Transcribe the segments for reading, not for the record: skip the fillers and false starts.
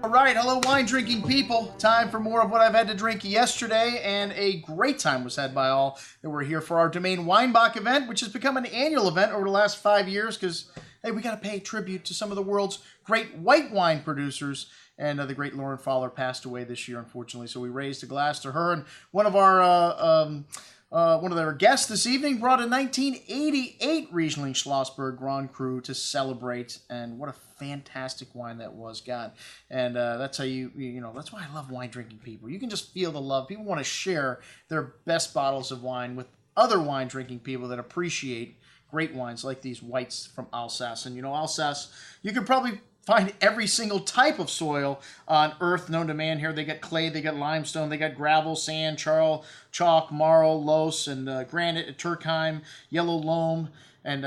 All right, hello wine drinking people. Time for more of what I've had to drink yesterday, and a great time was had by all that were here for our Domaine Weinbach event, which has become an annual event over the last 5 years because, hey, we got to pay tribute to some of the world's great white wine producers. And the great Lauren Fowler passed away this year, unfortunately, so we raised a glass to her. And one of their guests this evening brought a 1988 Riesling Schlossberg Grand Cru to celebrate, and what a fantastic wine that was, God. And that's how that's why I love wine drinking people. You can just feel the love. People want to share their best bottles of wine with other wine drinking people that appreciate great wines like these whites from Alsace. And Alsace, you could probably find every single type of soil on earth known to man here. They got clay, they got limestone, they got gravel, sand, chalk, marl, loess, and granite, Turkheim, yellow loam, and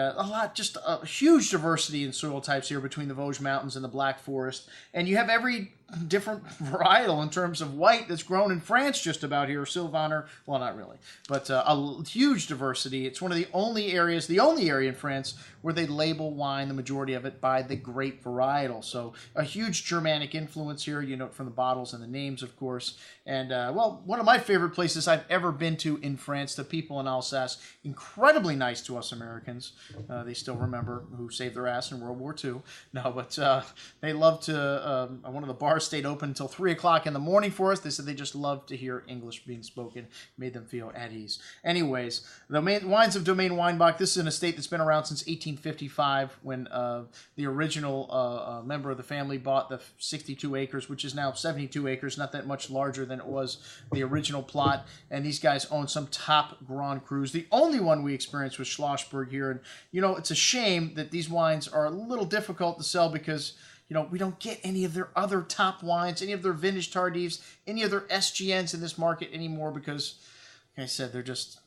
just a huge diversity in soil types here between the Vosges Mountains and the Black Forest. And you have every different varietal in terms of white that's grown in France just about here, Sylvaner, well, not really, but a huge diversity. It's one of the only area in France where they label wine, the majority of it, by the grape varietal. So a huge Germanic influence here, you note from the bottles and the names, of course. And, one of my favorite places I've ever been to in France, the people in Alsace, incredibly nice to us Americans. They still remember who saved their ass in World War II. No, but they love to, one of the bars stayed open until 3 o'clock in the morning for us. They said they just loved to hear English being spoken, made them feel at ease. Anyways, the wines of Domaine Weinbach, this is an estate that's been around since 1855 when the original member of the family bought the 62 acres, which is now 72 acres, not that much larger than it was the original plot. And these guys own some top Grand Crus. The only one we experienced was Schlossberg here. And, it's a shame that these wines are a little difficult to sell because we don't get any of their other top wines, any of their vintage Tardifs, any of their SGNs in this market anymore because, like I said, they're just,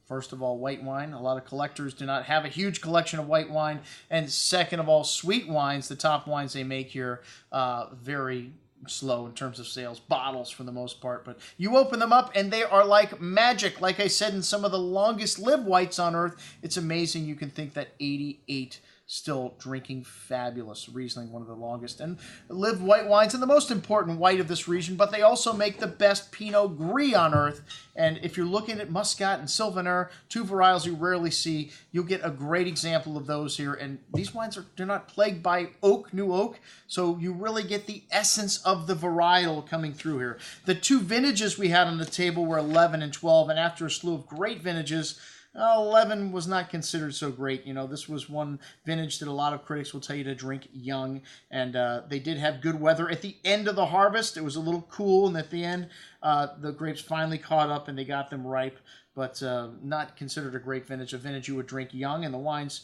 first of all, white wine. A lot of collectors do not have a huge collection of white wine. And second of all, sweet wines, the top wines they make here, very slow in terms of sales, bottles for the most part. But you open them up and they are like magic. Like I said, in some of the longest lived whites on earth, it's amazing you can think that 88 still drinking fabulous Riesling, one of the longest and lived white wines and the most important white of this region, but they also make the best Pinot Gris on earth. And if you're looking at Muscat and Sylvaner, two varietals you rarely see, you'll get a great example of those here. And these wines they're not plagued by new oak, so you really get the essence of the varietal coming through here. The two vintages we had on the table were 11 and 12, and after a slew of great vintages, 11 was not considered so great. This was one vintage that a lot of critics will tell you to drink young, and they did have good weather at the end of the harvest. It was a little cool, and at the end, the grapes finally caught up and they got them ripe, but not considered a great vintage, a vintage you would drink young, and the wines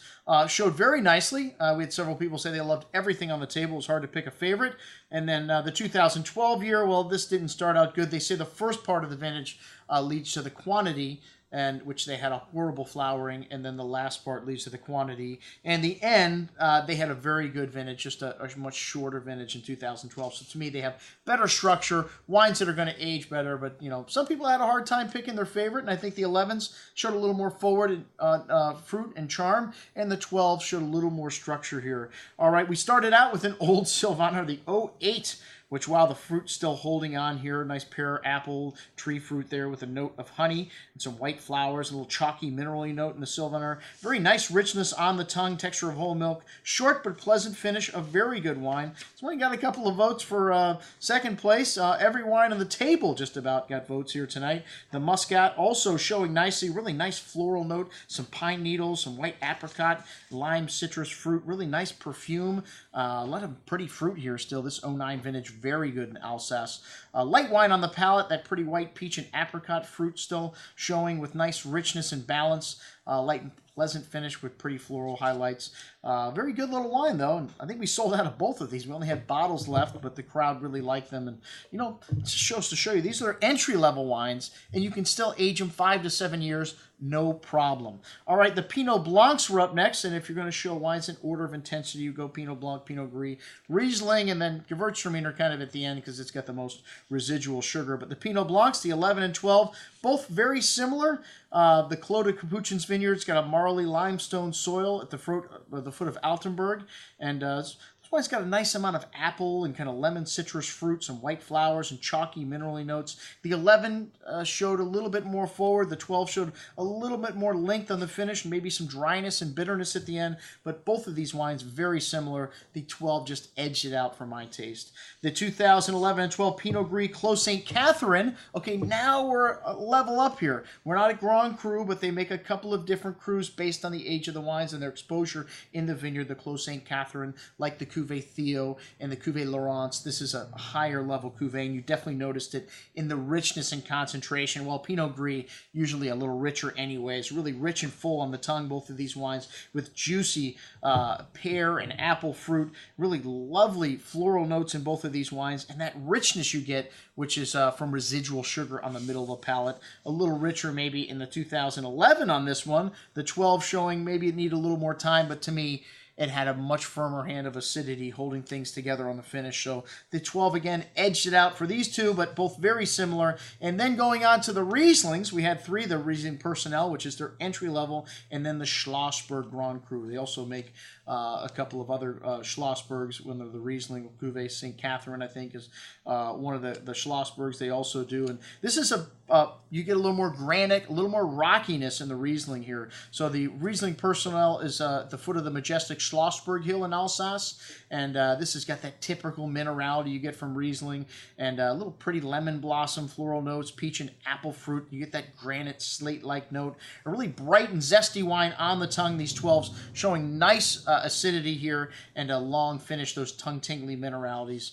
showed very nicely. We had several people say they loved everything on the table. It was hard to pick a favorite. And then the 2012 year, well, this didn't start out good. They say the first part of the vintage leads to the quantity, and which they had a horrible flowering, and then the last part leads to the quantity. And the end, they had a very good vintage, just a much shorter vintage in 2012. So to me, they have better structure, wines that are going to age better. But, some people had a hard time picking their favorite, and I think the 11s showed a little more forward fruit and charm, and the 12s showed a little more structure here. All right, we started out with an old Sylvaner, the 08, which, while the fruit's still holding on here, nice pear, apple, tree fruit there with a note of honey and some white flowers, a little chalky, minerally note in the Sylvaner. Very nice richness on the tongue, texture of whole milk, short but pleasant finish, a very good wine. It's only got a couple of votes for second place. Every wine on the table just about got votes here tonight. The Muscat also showing nicely, really nice floral note, some pine needles, some white apricot, lime, citrus fruit, really nice perfume. A lot of pretty fruit here still. This 09 vintage, very good in Alsace. Light wine on the palate, that pretty white peach and apricot fruit still showing with nice richness and balance. Light and pleasant finish with pretty floral highlights. Very good little wine, though. And I think we sold out of both of these. We only had bottles left, but the crowd really liked them. And, it just shows to show you, these are entry-level wines, and you can still age them 5 to 7 years, no problem. All right, the Pinot Blancs were up next, and if you're going to show wines in order of intensity, you go Pinot Blanc, Pinot Gris, Riesling, and then Gewürztraminer kind of at the end because it's got the most residual sugar. But the Pinot Blancs, the 11 and 12, both very similar. The Clos de Capuchin's vineyard's got a marly limestone soil at the foot of Altenberg, and This wine's got a nice amount of apple and kind of lemon citrus fruit, some white flowers and chalky minerally notes. The 11 showed a little bit more forward. The 12 showed a little bit more length on the finish and maybe some dryness and bitterness at the end. But both of these wines very similar. The 12 just edged it out for my taste. The 2011 and 12 Pinot Gris Clos St. Catherine. Okay, now we're a level up here. We're not a Grand Cru, but they make a couple of different crus based on the age of the wines and their exposure in the vineyard. The Clos St. Catherine, like the Cuvée Theo and the Cuvée Laurence, this is a higher level cuvée, and you definitely noticed it in the richness and concentration. While Pinot Gris, usually a little richer anyways, really rich and full on the tongue, both of these wines, with juicy pear and apple fruit, really lovely floral notes in both of these wines, and that richness you get, which is from residual sugar on the middle of the palate. A little richer maybe in the 2011 on this one, the 12 showing maybe it needed a little more time, but to me, it had a much firmer hand of acidity holding things together on the finish. So the 12 again edged it out for these two, but both very similar. And then going on to the Rieslings, we had three. The Riesling Personnel, which is their entry level, and then the Schlossberg Grand Cru. They also make a couple of other Schlossbergs. When they're the Riesling Cuvée St. Catherine, I think, is one of the Schlossbergs they also do. And this is you get a little more granite, a little more rockiness in the Riesling here. So the Riesling Personnel is at the foot of the majestic Schlossberg Hill in Alsace, and this has got that typical minerality you get from Riesling, and a little pretty lemon blossom floral notes, peach and apple fruit. You get that granite slate-like note. A really bright and zesty wine on the tongue. These 12s showing nice acidity here and a long finish. Those tongue-tingly mineralities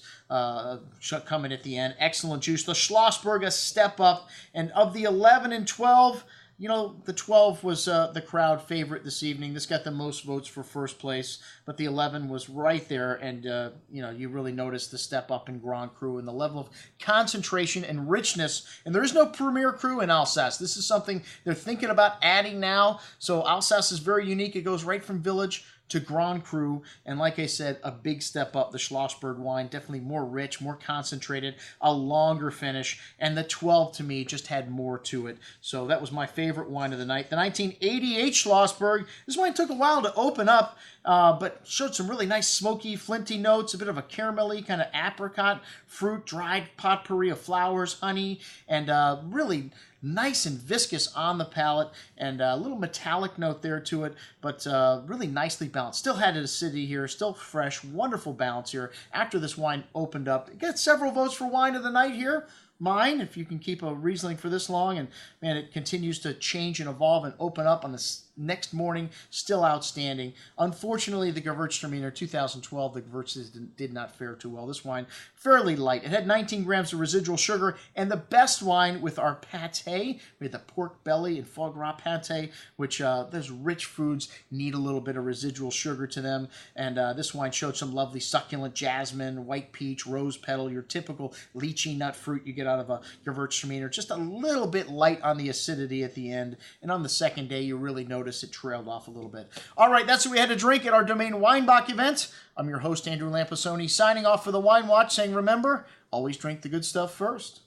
coming at the end. Excellent juice. The Schlossberg, a step up, and of the 11 and 12, you know, the 12 was the crowd favorite this evening. This got the most votes for first place, but the 11 was right there, and, you know, you really noticed the step up in Grand Cru and the level of concentration and richness. And there is no Premier Cru in Alsace. This is something they're thinking about adding now. So Alsace is very unique. It goes right from village to Grand Cru, and like I said, a big step up. The Schlossberg wine, definitely more rich, more concentrated, a longer finish, and the 12 to me just had more to it. So that was my favorite wine of the night. The 1988 Schlossberg, this wine took a while to open up, but showed some really nice smoky, flinty notes, a bit of a caramelly kind of apricot fruit, dried potpourri of flowers, honey, and really nice and viscous on the palate, and a little metallic note there to it, but really nicely balanced. Still had acidity here, still fresh, wonderful balance here. After this wine opened up, it got several votes for wine of the night here. Mine, if you can keep a Riesling for this long, and man, it continues to change and evolve and open up on this next morning, still outstanding. Unfortunately, the Gewürztraminer 2012, the Gewürzes did not fare too well. This wine, fairly light. It had 19 grams of residual sugar, and the best wine with our pate, we had the pork belly and foie gras pate, which those rich foods need a little bit of residual sugar to them, and this wine showed some lovely succulent jasmine, white peach, rose petal, your typical lychee nut fruit you get out of a Gewürztraminer. Just a little bit light on the acidity at the end, and on the second day, you really notice it trailed off a little bit. All right, that's what we had to drink at our Domaine Weinbach event. I'm your host, Andrew Lampasoni, signing off for the Wine Watch, saying remember, always drink the good stuff first.